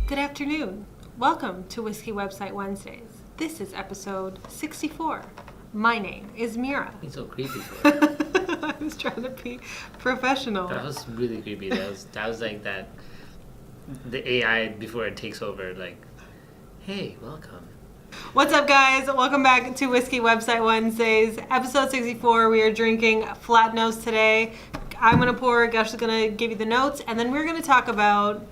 Good afternoon. Welcome to Whiskey Website Wednesdays. This is episode 64. My name is Meira. It's so creepy for it. I was trying to be professional. That was really creepy. That was like that. The AI before it takes over, like, hey, welcome. What's up, guys? Welcome back to Whiskey Website Wednesdays, episode 64. We are drinking Flatnose today. I'm going to pour, Gowsh is going to give you the notes, and then we're going to talk about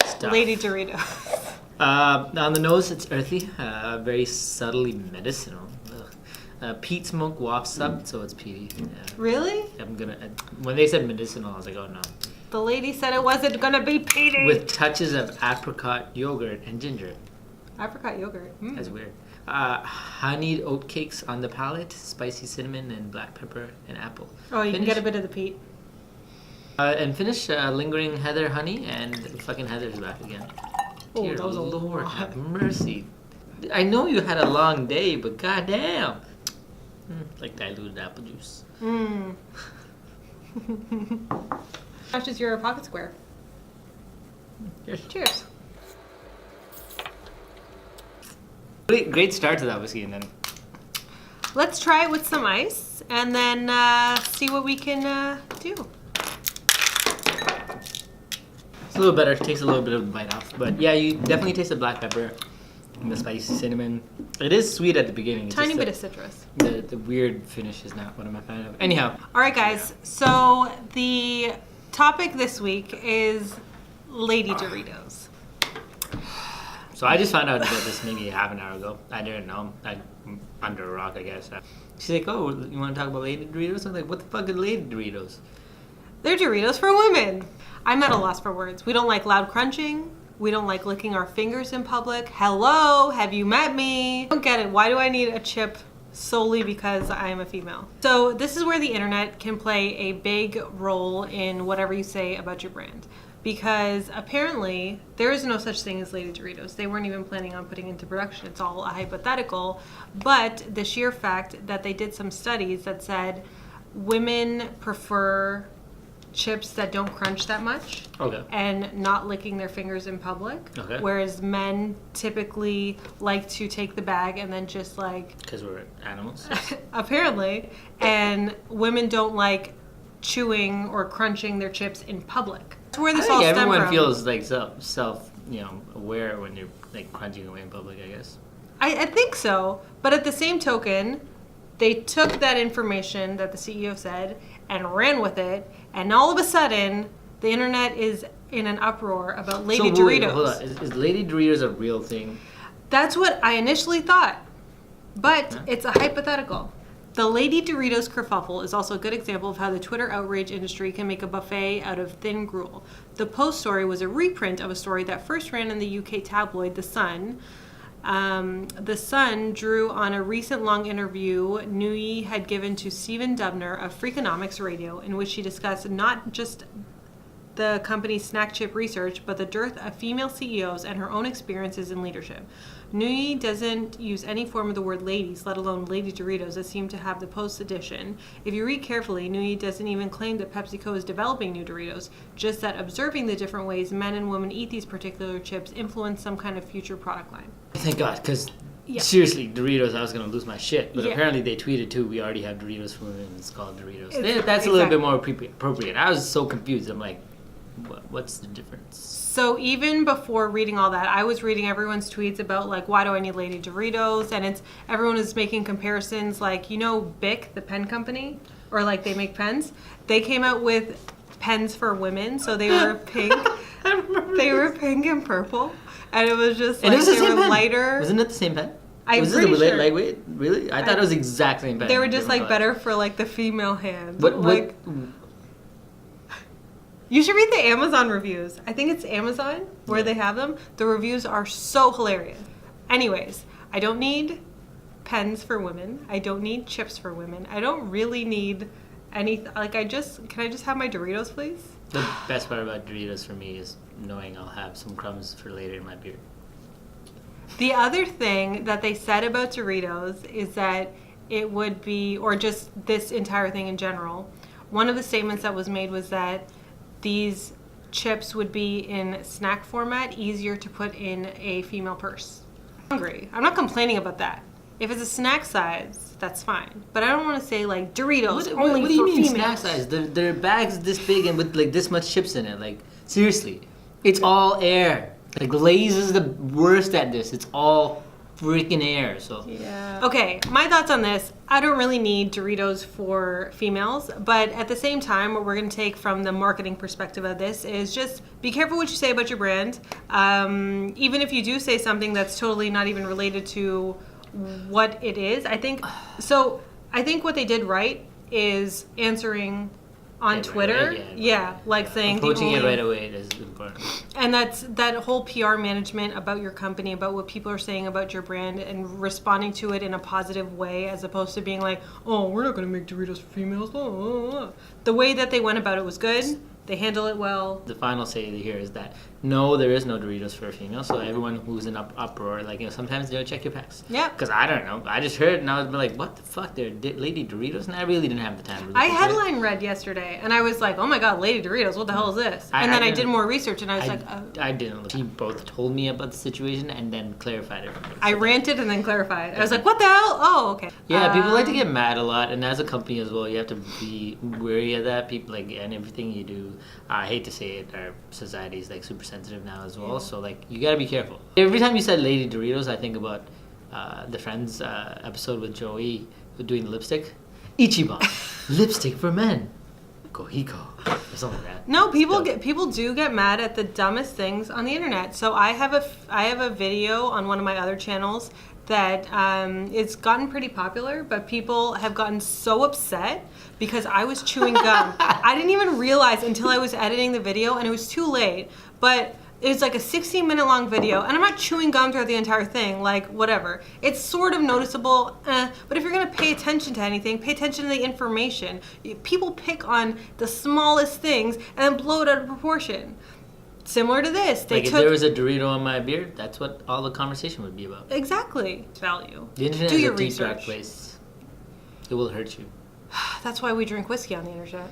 Stuff. Lady Doritos. On the nose, it's earthy, very subtly medicinal. Peat smoke wafts up, so it's peaty. Yeah. Really? When they said medicinal, I was like, oh no. The lady said it wasn't going to be peaty. With touches of apricot yogurt and ginger. Apricot yogurt. Mm. That's weird. Honeyed oat cakes on the palate, spicy cinnamon and black pepper and apple. Oh, you can get a bit of the peat. And finish lingering heather honey, and fucking heather's back again. Oh, Dear that was a Lord, lot. have mercy. I know you had a long day, but goddamn. Like diluted apple juice. How much is your pocket square? Cheers. Cheers. Great start to that whiskey, and then Let's try it with some ice and then see what we can do. it's a little better. Takes a little bit of the bite off, but yeah, you definitely taste the black pepper and the spicy cinnamon. It is sweet at the beginning. It's Tiny just bit of citrus. The weird finish is not what I'm a fan of. Anyhow. All right, guys. So the topic this week is Lady Doritos. So I just found out about this maybe half an hour ago. I didn't know. I'm under a rock, I guess. She's like, oh, you want to talk about Lady Doritos? I'm like, what the fuck is Lady Doritos? They're Doritos for women. I'm at a loss for words. We don't like loud crunching. We don't like licking our fingers in public. Hello, have you met me? I don't get it. Why do I need a chip solely because I am a female? So this is where the internet can play a big role in whatever you say about your brand. Because apparently there is no such thing as Lady Doritos. They weren't even planning on putting into production. It's all a hypothetical. But the sheer fact that they did some studies that said women prefer chips that don't crunch that much. Okay. And not licking their fingers in public. Okay. Whereas men typically like to take the bag and then just like... Because we're animals? apparently. And women don't like chewing or crunching their chips in public. That's where this all stems from. Everyone feels like self aware when you're like crunching away in public, I guess. I think so. But at the same token, they took that information that the CEO said and ran with it, and all of a sudden, the internet is in an uproar about Lady Doritos. Wait, hold on. Is Lady Doritos a real thing? That's what I initially thought, but it's a hypothetical. The Lady Doritos kerfuffle is also a good example of how the Twitter outrage industry can make a buffet out of thin gruel. The Post story was a reprint of a story that first ran in the UK tabloid The Sun. The Sun drew on a recent long interview Nui had given to Stephen Dubner of Freakonomics Radio, in which she discussed not just the company's snack chip research, but the dearth of female CEOs and her own experiences in leadership. Nui doesn't use any form of the word ladies, let alone Lady Doritos, that seem to have the Post edition. If you read carefully, Nui doesn't even claim that PepsiCo is developing new Doritos, just that observing the different ways men and women eat these particular chips influence some kind of future product line. Thank God, because seriously, Doritos, I was going to lose my shit. But apparently they tweeted too, we already have Doritos for women, it's called Doritos. That's a little bit more appropriate. I was so confused. I'm like, what's the difference? So even before reading all that, I was reading everyone's tweets about like, why do I need Lady Doritos? And everyone is making comparisons like, Bic, the pen company, or like they make pens. They came out with pens for women, so they were pink. They were pink and purple, and it was just like they were lighter. Wasn't it the same pen? I'm pretty sure. Lightweight? Really? I thought it was the exact same pen. They were just like better for like the female hand. What? You should read the Amazon reviews. I think it's Amazon where they have them. The reviews are so hilarious. Anyways, I don't need pens for women. I don't need chips for women. I don't really need anything. Like, can I just have my Doritos, please? The best part about Doritos for me is knowing I'll have some crumbs for later in my beer. The other thing that they said about Doritos is that it would be, or just this entire thing in general, one of the statements that was made was that these chips would be in snack format, easier to put in a female purse. I'm hungry. I'm not complaining about that. If it's a snack size, that's fine. But I don't want to say like Doritos only what do you for mean females. snack size? They're bags this big and with like this much chips in it. Like seriously, it's all air. Like Lay's is the worst at this. It's all freaking air. So yeah. Okay, my thoughts on this. I don't really need Doritos for females, but at the same time, what we're going to take from the marketing perspective of this is just be careful what you say about your brand. Even if you do say something that's totally not even related to what it is, I think what they did right is answering on Twitter, saying approaching it right away is important. And that's that whole PR management about your company, about what people are saying about your brand, and responding to it in a positive way, as opposed to being like, "Oh, we're not going to make Doritos for females." The way that they went about it was good. They handle it well. The final say here is that no, there is no Doritos for a female. So everyone who's in uproar, like, you know, sometimes they'll check your packs. Yeah. Because I don't know. I just heard and I was like, what the fuck? They're Lady Doritos? And I really didn't have the time. I headline read yesterday and I was like, oh my god, Lady Doritos, what the hell is this? And then I did more research and I was like, oh. I didn't. He both told me about the situation and then clarified it for me. I ranted and then clarified. I was like, what the hell? Oh, okay. Yeah, people like to get mad a lot, and as a company as well, you have to be wary of that. People like, and everything you do. I hate to say it, our society is like super sensitive now as well. So like, you gotta be careful. Every time you said Lady Doritos, I think about the Friends episode with Joey doing the lipstick. Ichiban, lipstick for men. Kohiko, or something like that. No, people do get mad at the dumbest things on the internet. So I have a video on one of my other channels that it's gotten pretty popular, but people have gotten so upset because I was chewing gum. I didn't even realize until I was editing the video, and it was too late. But it was like a 16-minute long video, and I'm not chewing gum throughout the entire thing, like whatever. It's sort of noticeable, but if you're gonna pay attention to anything, pay attention to the information. People pick on the smallest things and then blow it out of proportion. Similar to this, if there was a Dorito on my beard, that's what all the conversation would be about. Exactly. Value. The internet Do is your a deep, research. dark place. It will hurt you. That's why we drink whiskey on the internet.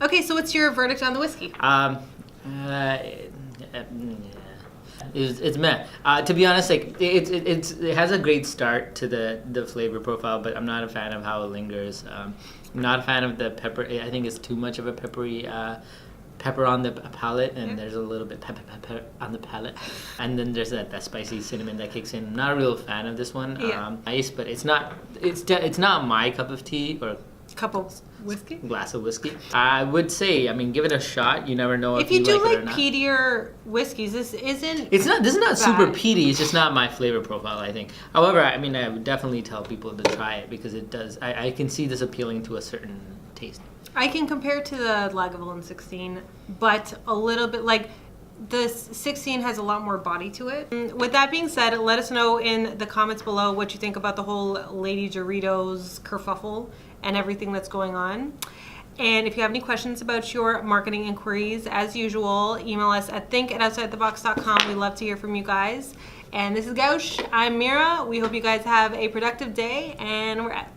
Okay, so what's your verdict on the whiskey? It's meh. To be honest, like it has a great start to the flavor profile, but I'm not a fan of how it lingers. I'm not a fan of the pepper. I think it's too much of a peppery pepper on the palate, and there's a little bit pepper on the palate, and then there's that spicy cinnamon that kicks in. I'm not a real fan of this one. Nice, but it's not my cup of tea or glass of whiskey. I would say, I mean, give it a shot. You never know if you do like it or not. peatier whiskeys, this is not super peaty. It's just not my flavor profile, I think. However, I mean, I would definitely tell people to try it because it does. I can see this appealing to a certain taste. I can compare it to the Lagavulin 16, but a little bit like this 16 has a lot more body to it. With that being said, let us know in the comments below what you think about the whole Lady Doritos kerfuffle and everything that's going on. And if you have any questions about your marketing inquiries, as usual, email us at think@outsidethebox.com. We love to hear from you guys. And this is Gowsh. I'm Meira. We hope you guys have a productive day, and we're out.